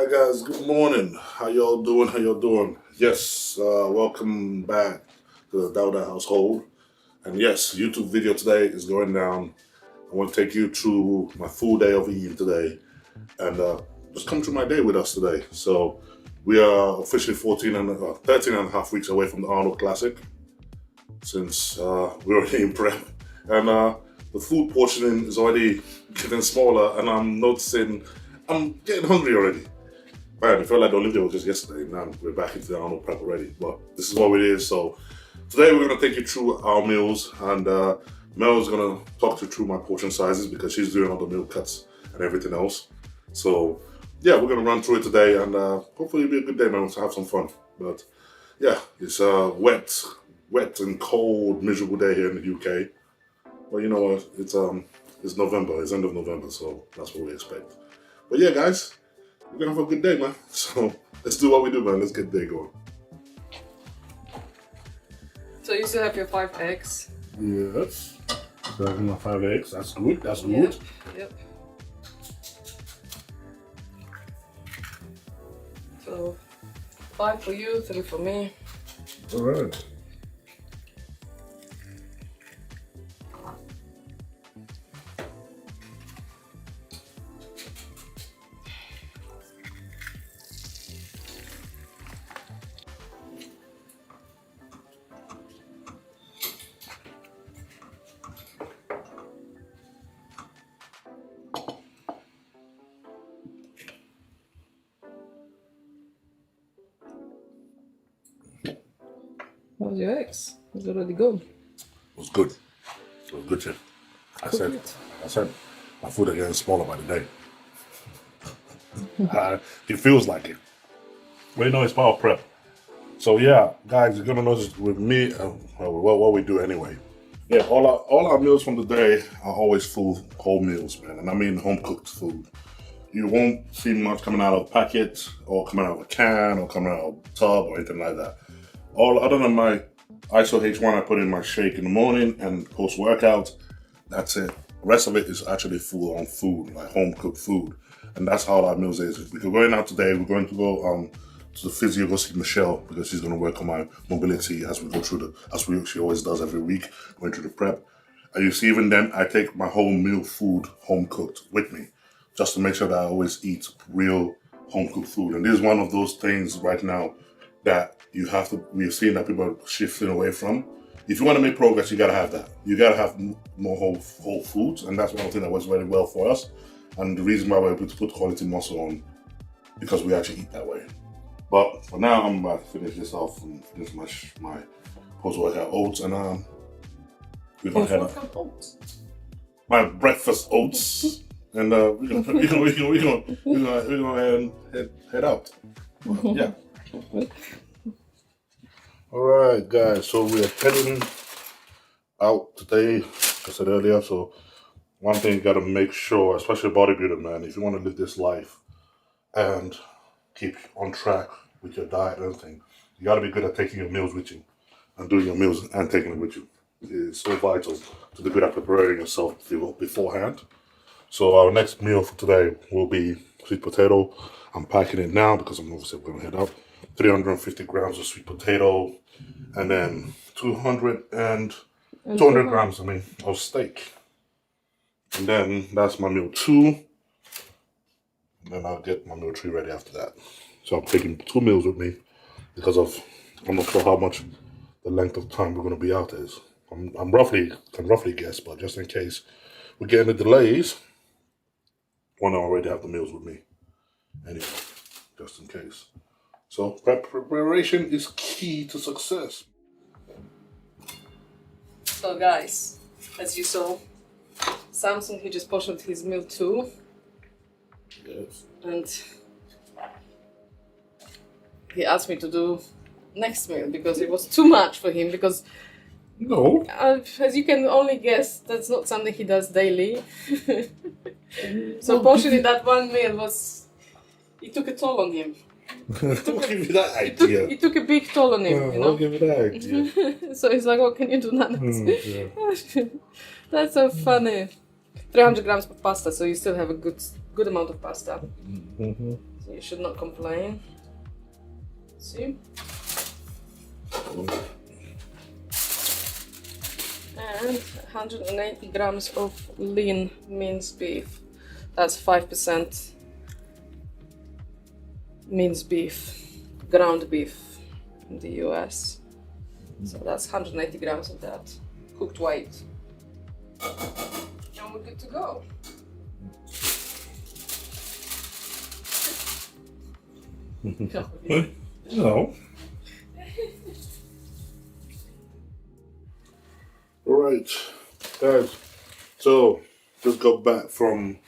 Alright guys, good morning. How y'all doing? How y'all doing? Yes, welcome back to the Dauda household. And yes, YouTube video today is going down. I want to take you through my full day of eating today and just come through my day with us today. So we are officially 13 and a half weeks away from the Arnold Classic since we're already in prep. And the food portioning is already getting smaller and I'm noticing I'm getting hungry already. Man, it felt like the Olympia was just yesterday. Now we're back into the Arnold prep already. But this is what it is. So today we're going to take you through our meals, and Mel is going to talk you through my portion sizes because she's doing all the meal cuts and everything else. So yeah, we're going to run through it today, and hopefully it'll be a good day, man, to have some fun. But yeah, it's a wet and cold, miserable day here in the UK. But you know what? It's November. It's end of November, so that's what we expect. But yeah, guys, we're gonna have a good day, man. So let's do what we do, man. Let's get the day going. So you still have your 5 eggs? Yes. So I have my 5 eggs. That's good. That's good. Yep. So 5 for you, 3 for me. All right. How's your eggs? Is it already good? It was good. It was good, Chef. I said, my food are getting smaller by the day. It feels like it. But you know, it's part of prep. So yeah, guys, you're gonna notice with me, what we do anyway. Yeah, all our meals from the day are always full whole meals, man. And I mean home cooked food. You won't see much coming out of a packet or coming out of a can or coming out of a tub or anything like that. All other than my ISO H1 I put in my shake in the morning and post workout, that's it. The rest of it is actually full on food, like home cooked food. And that's how our meals is. We're going out today, we're going to go to the physio, go see Michelle because she's gonna work on my mobility as we go through she always does every week, going through the prep. And you see, even then I take my whole meal food home cooked with me, just to make sure that I always eat real home cooked food. And this is one of those things right now that we've seen that people are shifting away from. If you want to make progress, you gotta have that. You gotta have more whole foods, and that's one thing that works very well for us. And the reason why we're able to put quality muscle on, because we actually eat that way. But for now, I'm about to finish this off and finish my post-workout oats, and we're gonna head out. My breakfast oats, and we're gonna head out. Yeah. Alright guys, so we are heading out today, like I said earlier. So one thing you gotta make sure, especially bodybuilder, man, if you want to live this life and keep on track with your diet and everything, you gotta be good at taking your meals with you and doing your meals and taking them with you. It's so vital to be good at preparing yourself beforehand. So our next meal for today will be sweet potato. I'm packing it now because I'm obviously going to head out. 350 grams of sweet potato, and then 200 grams, of steak. And then that's my meal 2. And then I'll get my meal 3 ready after that. So I'm taking 2 meals with me because I'm not sure how much the length of time we're going to be out is. I can roughly guess, but just in case we get any delays, I already have the meals with me. Anyway, just in case. So preparation is key to success. So guys, as you saw, Samson, he just portioned his meal 2. Yes. And he asked me to do next meal because it was too much for him, because no, as you can only guess, that's not something he does daily. So portioning that one meal it took a toll on him. Don't give me that idea. It took a big toll on him, you know? Don't give me that idea. So he's like, what can you do now? Yeah. That's so funny. 300 grams of pasta, so you still have a good amount of pasta. So you should not complain. See? And 180 grams of lean minced beef. That's 5% minced beef, ground beef in the US. So that's 180 grams of that cooked weight. And we're good to go. No. Alright, guys, so just got back from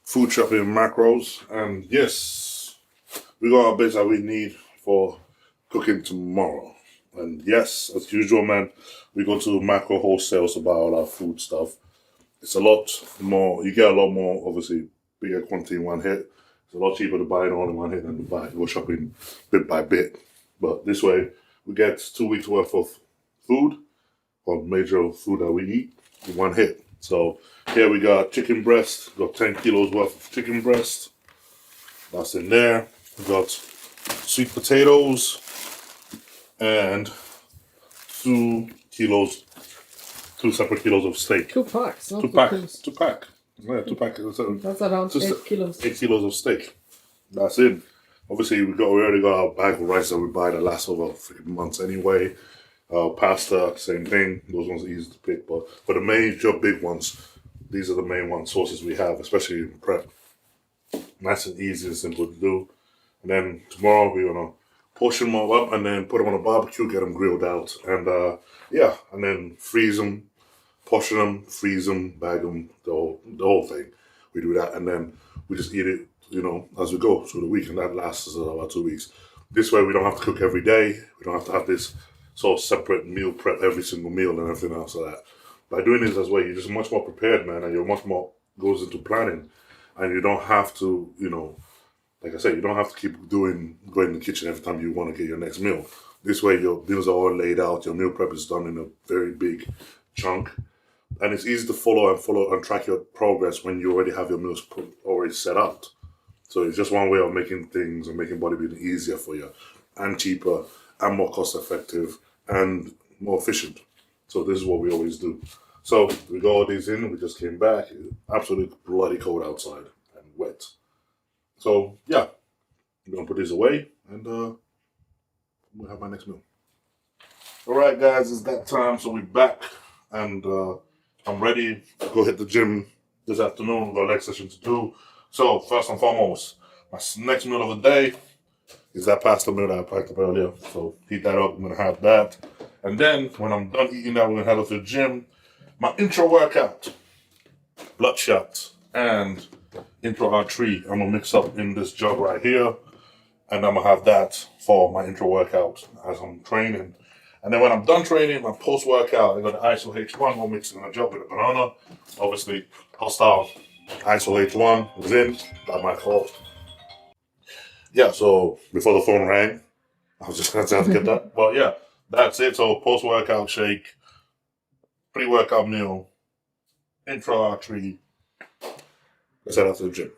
food shopping and macros, and yes, we got our bits that we need for cooking tomorrow. And yes, as usual, man, we go to macro wholesales to buy all our food stuff. It's a lot more, you get a lot more, obviously, bigger quantity in one hit. It's a lot cheaper to buy it all in one hit than to go shopping bit by bit. But this way, we get 2 weeks worth of food, or major food that we eat, in one hit. So here we got chicken breast, got 10 kilos worth of chicken breast. That's in there. We got sweet potatoes and 2 separate kilos of steak. 2 packs, not 2 2 pack. kilos. 2 pack. Yeah, 2 pack. That's around 8 kilos. 8 kilos of steak. That's it. Obviously, we already got our bag of rice that we buy that lasts over 3 months anyway. Pasta, same thing. Those ones are easy to pick. But for the major big ones, these are the main sources we have, especially in prep. Nice and easy and simple to do. And then tomorrow we're gonna portion them all up and then put them on a barbecue, get them grilled out, and and then freeze them, portion them, freeze them, bag them, the whole thing. We do that, and then we just eat it, as we go through the week, and that lasts us about 2 weeks. This way, we don't have to cook every day. We don't have to have this sort of separate meal prep every single meal and everything else like that. By doing this as well, you're just much more prepared, man, and you're much more goes into planning, and you don't have to, like I said, you don't have to keep going in the kitchen every time you want to get your next meal. This way, your meals are all laid out. Your meal prep is done in a very big chunk, and it's easy to follow and track your progress when you already have your meals already set out. So it's just one way of making things and making bodybuilding easier for you, and cheaper, and more cost effective, and more efficient. So this is what we always do. So we got all these in. We just came back. Absolutely bloody cold outside and wet. So yeah, I'm gonna put these away and we'll have my next meal. All right, guys, it's that time. So we're back, and I'm ready to go hit the gym this afternoon. We've got a leg session to do. So first and foremost, my next meal of the day is that pasta meal that I packed up earlier. So heat that up. I'm gonna have that, and then when I'm done eating that, we're gonna head up to the gym. My intro workout, bloodshot, and intro R3, I'm gonna mix up in this jug right here, and I'm gonna have that for my intro workout as I'm training. And then when I'm done training, my post workout, I got the ISO H1, we'll mix it in a jug with a banana. Obviously, hostile ISO H1 was in, that's my fault. Yeah, so before the phone rang, I was just gonna have to get that. But yeah, that's it. So post workout shake, pre-workout meal, intro R3. Let's head out to the gym.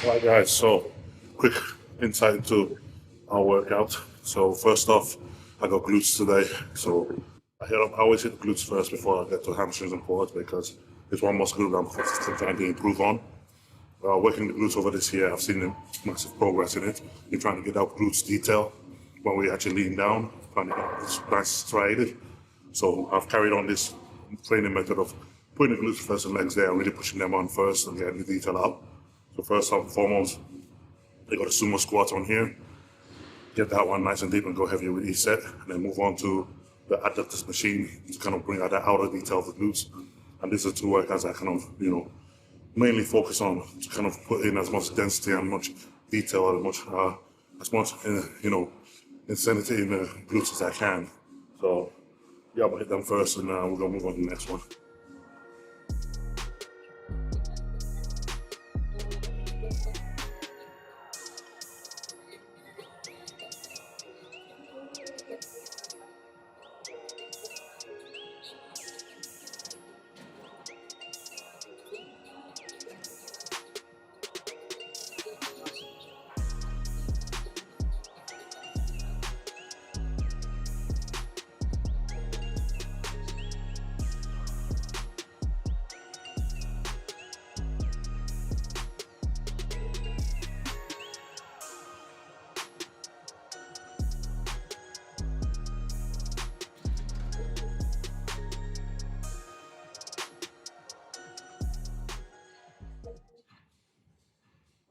Alright guys, so quick insight into our workout. So first off, I got glutes today, so I always hit the glutes first before I get to hamstrings and quads because it's one muscle group I'm constantly trying to improve on. Working the glutes over this year, I've seen massive progress in it. You're trying to get that glutes detail when we actually lean down, trying to get this nice striated. So I've carried on this training method of putting the glutes first and legs there and really pushing them on first and getting the detail out. So first and foremost, I got a sumo squat on here. Get that one nice and deep and go heavy with each set, and then move on to the adductors machine to kind of bring out that outer detail of the glutes. And these are two workouts I kind of, mainly focus on to kind of put in as much density and much detail and as much insanity in the glutes as I can. So yeah, I'm gonna hit them first, and we're gonna move on to the next one.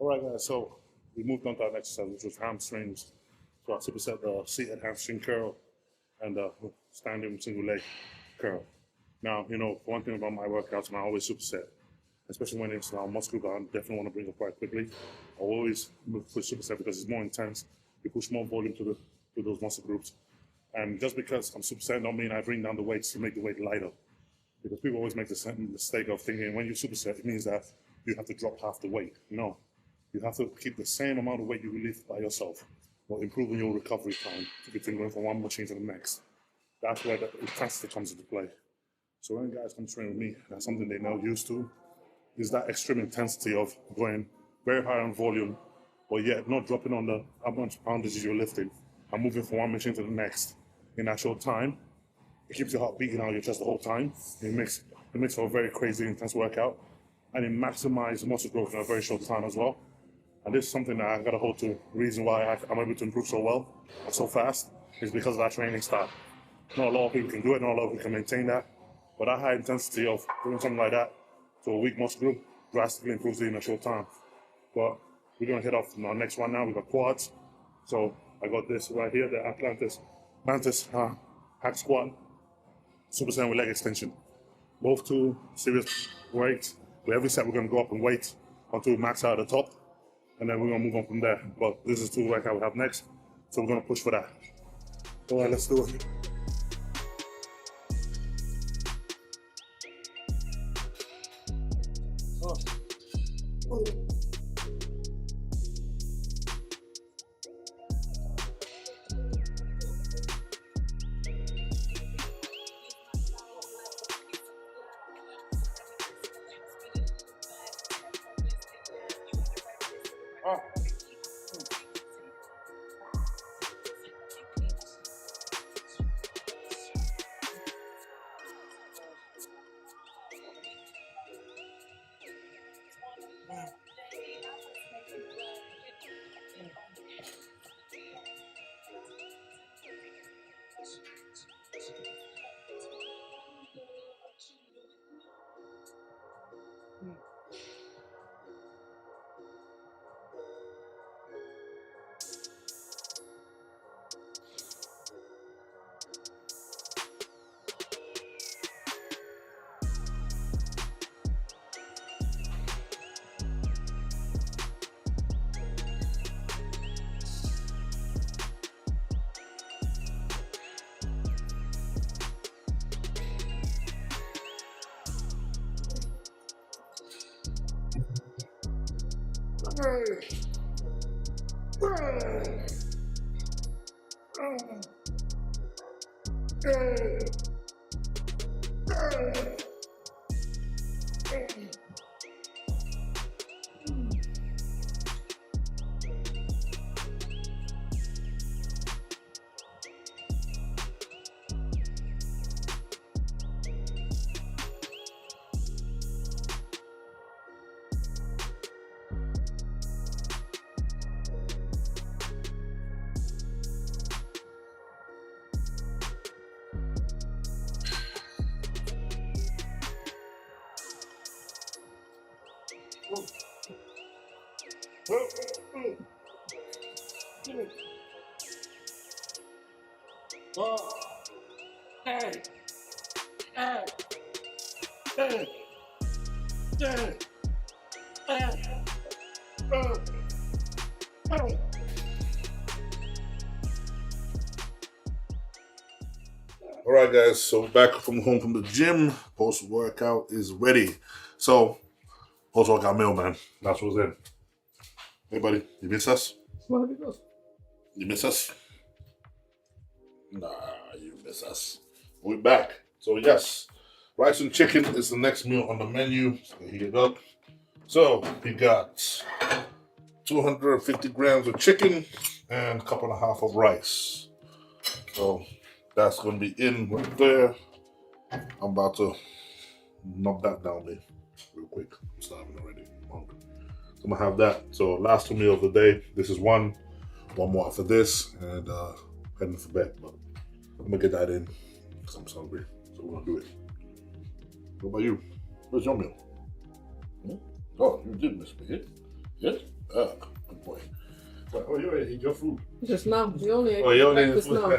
All right, guys, so we moved on to our next exercise, which was hamstrings. So I superset the seated hamstring curl and the standing single leg curl. Now, one thing about my workouts, and I always superset, especially when it's muscle group, I definitely want to bring it quite quickly. I always push superset because it's more intense. You push more volume to those muscle groups. And just because I'm superset don't mean I bring down the weights to make the weight lighter. Because people always make the mistake of thinking when you superset, it means that you have to drop half the weight. No. You have to keep the same amount of weight you lift by yourself, while improving your recovery time between going from one machine to the next. That's where the intensity comes into play. So when guys come train with me, that's something they're now used to, is that extreme intensity of going very high on volume, but yet not dropping on the how much poundages you're lifting and moving from one machine to the next in that short time. It keeps your heart beating out of your chest the whole time. It makes for a very crazy, intense workout, and it maximizes muscle growth in a very short time as well. And this is something that I got to hold to. The reason why I'm able to improve so well and so fast is because of that training style. Not a lot of people can do it, not a lot of people can maintain that. But that high intensity of doing something like that to a weak muscle group drastically improves it in a short time. But we're going to head off to our next one now. We've got quads. So I got this right here, the Atlantis hack squat, superset with leg extension. Both two serious weights. With every set, we're going to go up and weight until we max out at the top. And then we're going to move on from there. But this is two workouts we have next. So we're going to push for that. All right, let's do it. Hey. Hey. Hey. Hey. All right, guys, so back from home from the gym. Post-workout is ready. So, post-workout meal, man. That's what's in. Hey, buddy, you miss us? You miss us? Nah, you miss us. We're back. So, yes, rice and chicken is the next meal on the menu. So heat it up. So, we got 250 grams of chicken and a cup and a half of rice. So, that's going to be in right there. I'm about to knock that down there real quick. I'm starving already. I'm hungry. So I'm going to have that. So last 2 meals of the day. This is one more after this, and heading for bed. But I'm going to get that in because I'm hungry. So we're going to do it. What about you? Where's your meal? Oh, you did miss me. Yes? Ah, good boy. Oh, you already ate your food. Just now. You only ate breakfast now.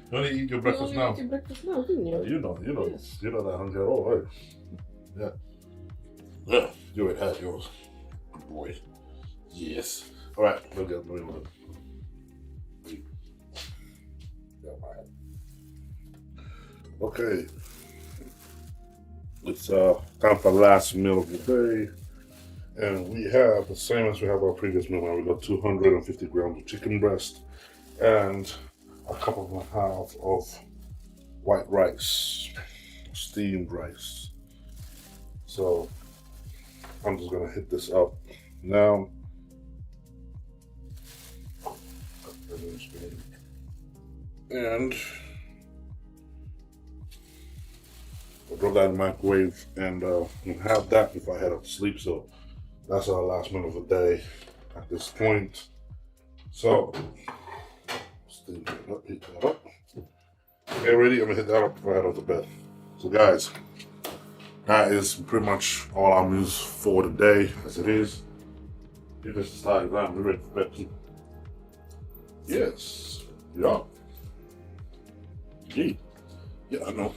You only eat your breakfast now. You only ate your breakfast now, didn't you? You know, Yes. you're not that hungry at all, right? Yeah. Yeah, you already had yours. Good boy. Yes. All right, we'll get moving on. Okay. It's time for the last meal of the day. And we have the same as we have our previous meal. We got 250 grams of chicken breast and a cup and a half of white rice, steamed rice. So I'm just gonna hit this up now. And I'll drop that in the microwave and have that before I head up to sleep. So that's our last meal of the day at this point. So steam it up, heat that up. Okay, ready? I'm gonna hit that up before I head up to bed. So guys, that is pretty much all our meals for the day as it is. If it's decided that we're ready for bed too. Yes. Yeah. Gee. Yeah, I know.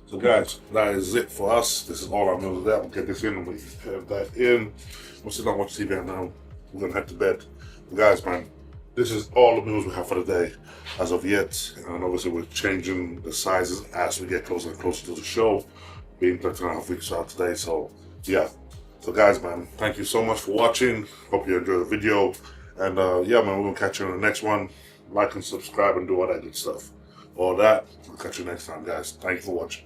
So guys, that is it for us. This is all our meals of that. We'll get this in and we have that in. We'll sit down and watch TV right now. We're gonna head to bed. But guys, man, this is all the meals we have for the day as of yet. And obviously we're changing the sizes as we get closer and closer to the show. Being 13.5 weeks out today, so yeah. So guys, man, thank you so much for watching. Hope you enjoyed the video. And yeah, man, we're gonna catch you in the next one. Like and subscribe and do all that good stuff. All that. We'll catch you next time, guys. Thank you for watching.